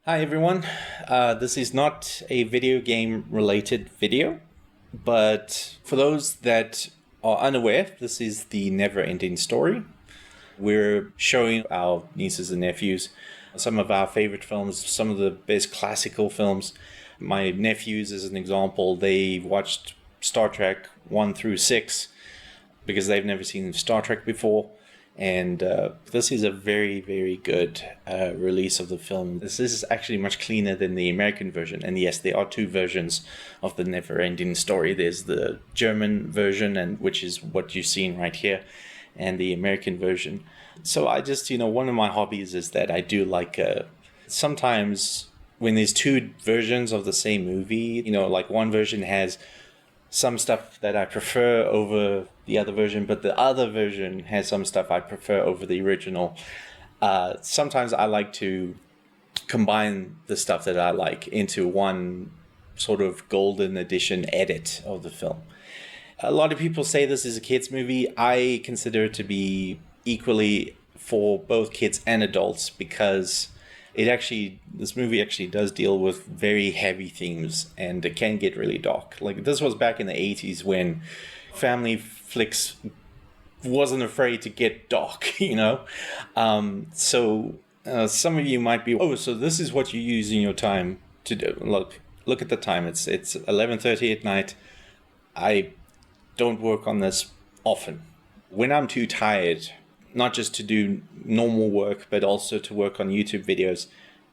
Hi everyone. This is not a video game related video, but for those that are unaware, this is the Never Ending Story. We're showing our nieces and nephews some of our favorite films, some of the best classical films. My nephews, as an example, they watched Star Trek 1 through 6 because they've never seen Star Trek before. And this is a very, very good release of the film. This is actually much cleaner than the American version. And yes, there are two versions of the Never-Ending Story. There's the German version, and which is what you're seeing right here, and the American version. So I just, one of my hobbies is that I do like sometimes when there's two versions of the same movie, like one version has some stuff that I prefer over the other version, but the other version has some stuff I prefer over the original. Sometimes I like to combine the stuff that I like into one sort of golden edition edit of the film. A lot of people say this is a kids movie. I consider it to be equally for both kids and adults because this movie actually does deal with very heavy themes, and it can get really dark. Like, this was back in the 80s when family flicks wasn't afraid to get dark, So some of you might be, oh, so this is what you're using your time to do. Look at the time. It's 11:30 at night. I don't work on this often. When I'm too tired, not just to do normal work, but also to work on YouTube videos,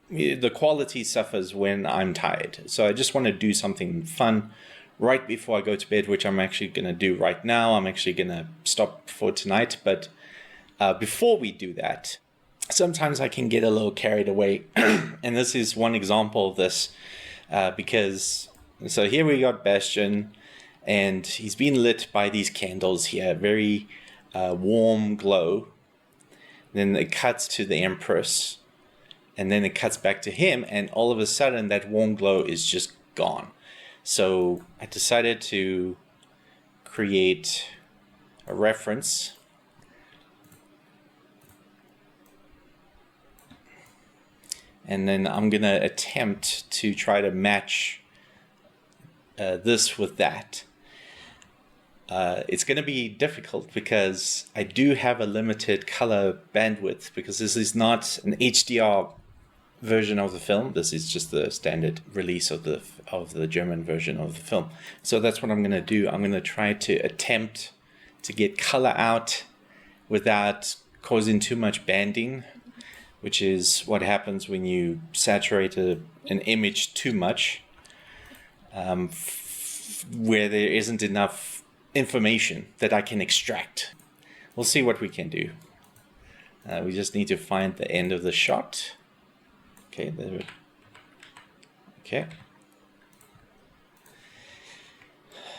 the quality suffers when I'm tired. So I just want to do something fun right before I go to bed, which I'm actually going to do right now. I'm actually going to stop for tonight. But before we do that, sometimes I can get a little carried away. And this is one example of this so here we got Bastian, and he's been lit by these candles here, very warm glow. Then it cuts to the Empress, and then it cuts back to him, and all of a sudden that warm glow is just gone. So I decided to create a reference. And then I'm going to attempt to try to match this with that. It's going to be difficult because I do have a limited color bandwidth, because this is not an HDR version of the film. This is just the standard release of the German version of the film. So that's what I'm going to do. I'm going to try to attempt to get color out without causing too much banding, which is what happens when you saturate an image too much, where there isn't enough information that I can extract. We'll see what we can do. We just need to find the end of the shot. Okay, there. Okay.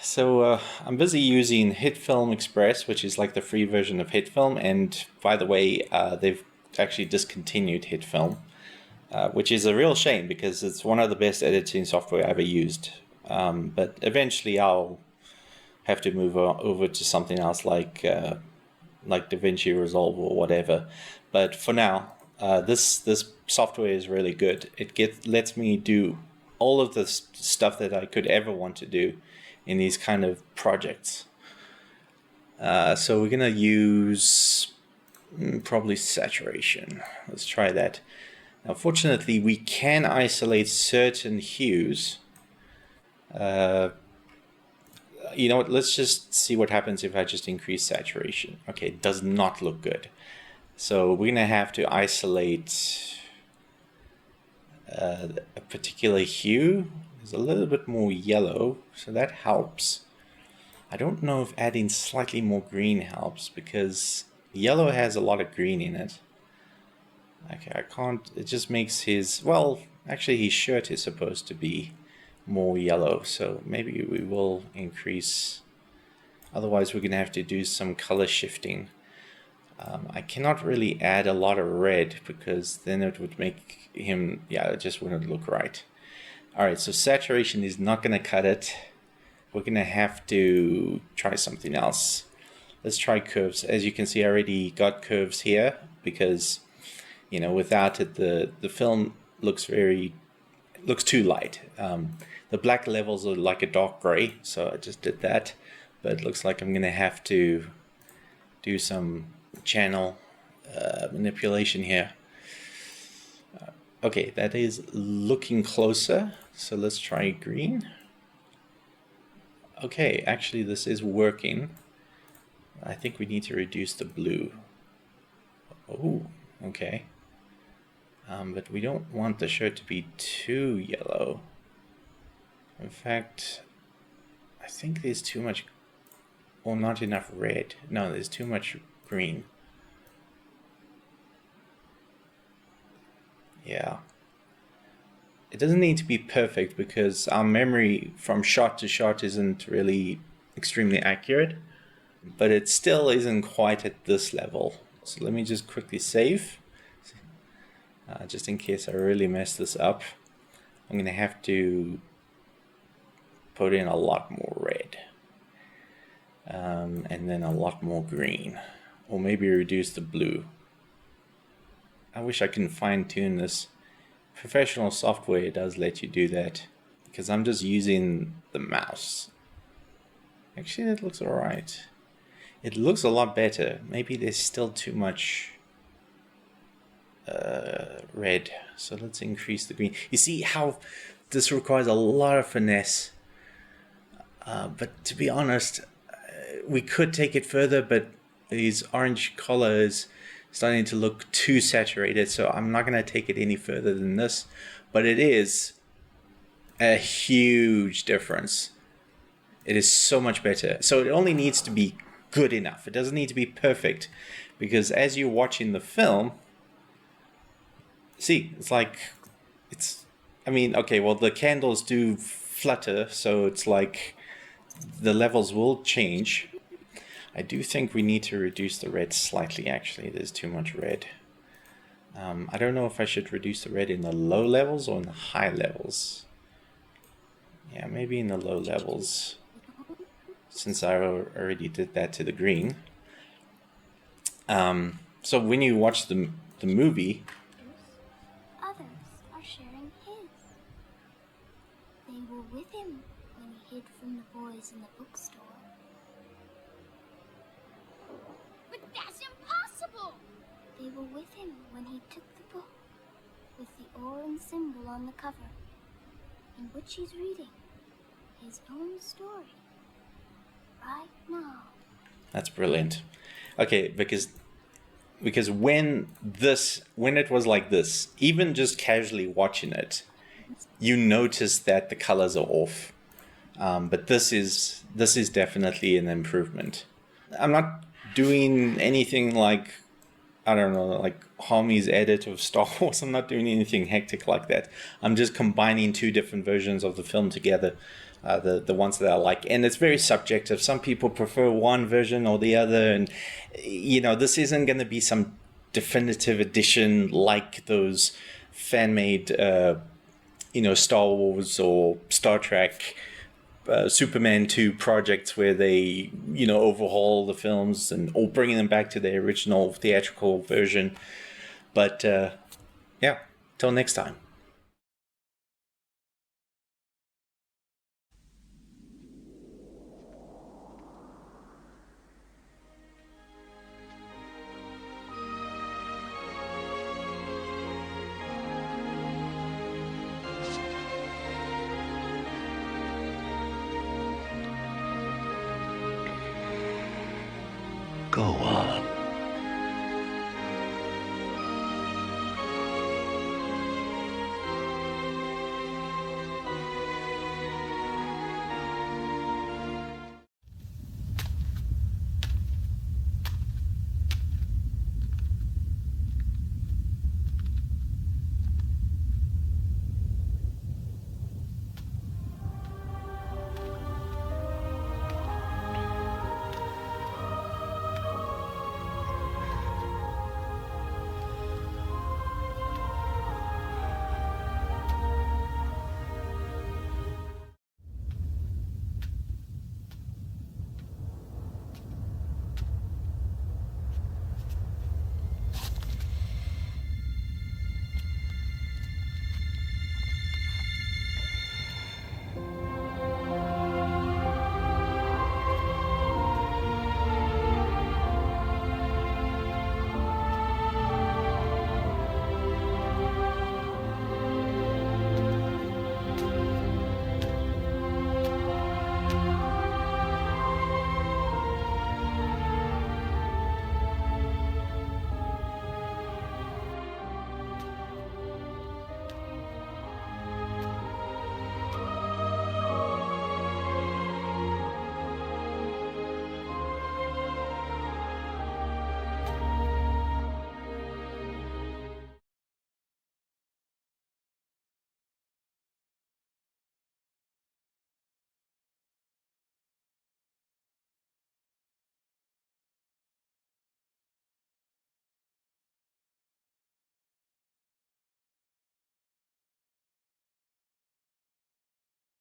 So I'm busy using HitFilm Express, which is like the free version of HitFilm. And by the way, they've actually discontinued HitFilm, which is a real shame because it's one of the best editing software I ever used. But eventually I'll have to move over to something else like DaVinci Resolve or whatever. But for now, this software is really good. It lets me do all of the stuff that I could ever want to do in these kind of projects. So we're gonna use probably saturation. Let's try that. Now, fortunately, we can isolate certain hues. You know what, let's just see what happens if I just increase saturation. Okay, it does not look good. So we're going to have to isolate a particular hue. There's a little bit more yellow, so that helps. I don't know if adding slightly more green helps, because yellow has a lot of green in it. Okay, I can't, it just makes his, well, actually his shirt is supposed to be more yellow, so maybe we will increase. Otherwise we're gonna have to do some color shifting. I cannot really add a lot of red because then it would make him, it just wouldn't look right. Alright, so saturation is not gonna cut it. We're gonna have to try something else. Let's try curves. As you can see, I already got curves here because, without it, the film looks too light. The black levels are like a dark gray, so I just did that. But it looks like I'm going to have to do some channel manipulation here. Okay, that is looking closer. So let's try green. Okay, actually this is working. I think we need to reduce the blue. Oh, okay. But we don't want the shirt to be too yellow. In fact, I think there's too much, or not enough red. No, there's too much green. Yeah. It doesn't need to be perfect because our memory from shot to shot isn't really extremely accurate, but it still isn't quite at this level. So let me just quickly save. Just in case I really mess this up, I'm going to have to put in a lot more red. And then a lot more green. Or maybe reduce the blue. I wish I can fine-tune this. Professional software does let you do that, because I'm just using the mouse. Actually, that looks alright. It looks a lot better. Maybe there's still too much red. So let's increase the green. You see how this requires a lot of finesse. But to be honest, we could take it further, but these orange colors starting to look too saturated, so I'm not going to take it any further than this. But it is a huge difference. It is so much better. So it only needs to be good enough. It doesn't need to be perfect, because as you're watching the film, see, it's like, I mean, okay, well, the candles do flutter, so it's like the levels will change. I do think we need to reduce the red slightly, actually. There's too much red. I don't know if I should reduce the red in the low levels or in the high levels. Yeah, maybe in the low levels, since I already did that to the green. So when you watch the movie, others are sharing his. They were with him when he hid from the boys in the bookstore. But that's impossible! They were with him when he took the book with the orange symbol on the cover, in which he's reading his own story right now. that's brilliant. Okay, because when it was like this, even just casually watching it, you notice that the colors are off. But this is definitely an improvement. I'm not doing anything like, I don't know, like Harmy's edit of Star Wars. I'm not doing anything hectic like that. I'm just combining two different versions of the film together, the ones that I like. And it's very subjective. Some people prefer one version or the other. And, you know, this isn't going to be some definitive edition like those fan-made, Star Wars or Star Trek, Superman 2 projects where they, overhaul the films or bringing them back to their original theatrical version. But yeah, till next time. Go